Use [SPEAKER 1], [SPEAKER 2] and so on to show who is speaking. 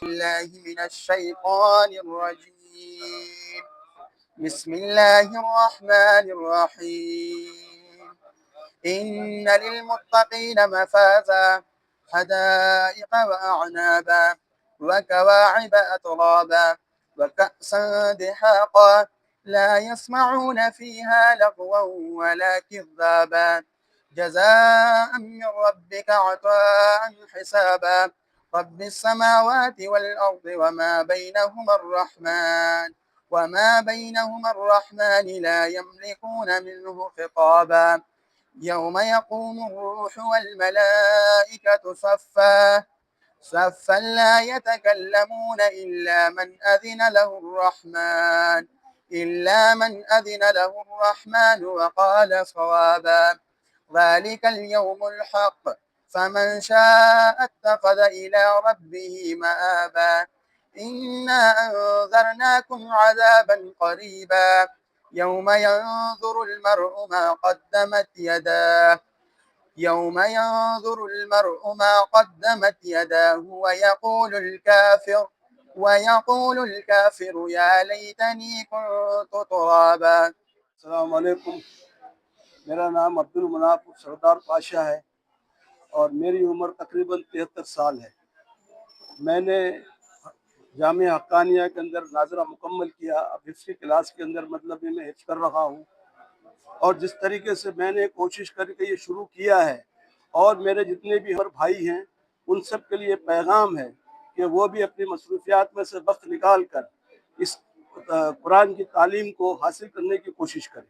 [SPEAKER 1] بالله من الشيطان الرجيم. بسم الله الرحمن الرحيم. إن للمتقين مفازا، حدائق وأعنابا، وكواعب أترابا، وكأسا دحاقا، لا يسمعون فيها لغوا ولا كذابا، جزاء من ربك عطاء حسابا. رب السماوات والأرض وما بينهما الرحمن لا يملكون منه خطابا. يوم يقوم الروح والملائكة صفا لا يتكلمون إلا من أذن له الرحمن وقال صوابا. ذلك اليوم الحق، فمن شاء اتخذ إلى ربه مآبا. إنا أنذرناكم عذابا قريبا، يوم ينظر المرء ما قدمت يداه ويقول الكافر يا ليتني كنت ترابا.
[SPEAKER 2] अस्सलाम वालेकुम। मेरा नाम अब्दुल मनाफ सरदार पाशा है और मेरी उम्र तकरीबन 73 साल है। मैंने जामिया हक्कानिया के अंदर नाजरा मुकम्मल किया। अब हिफ्ज़ की क्लास के अंदर मतलब मैं हिफ्ज़ कर रहा हूँ और जिस तरीके से मैंने कोशिश करके ये शुरू किया है और मेरे जितने भी हर भाई हैं उन सब के लिए पैगाम है कि वो भी अपनी मसरूफियात में से वक्त निकाल कर इस कुरान की तालीम को हासिल करने की कोशिश करें।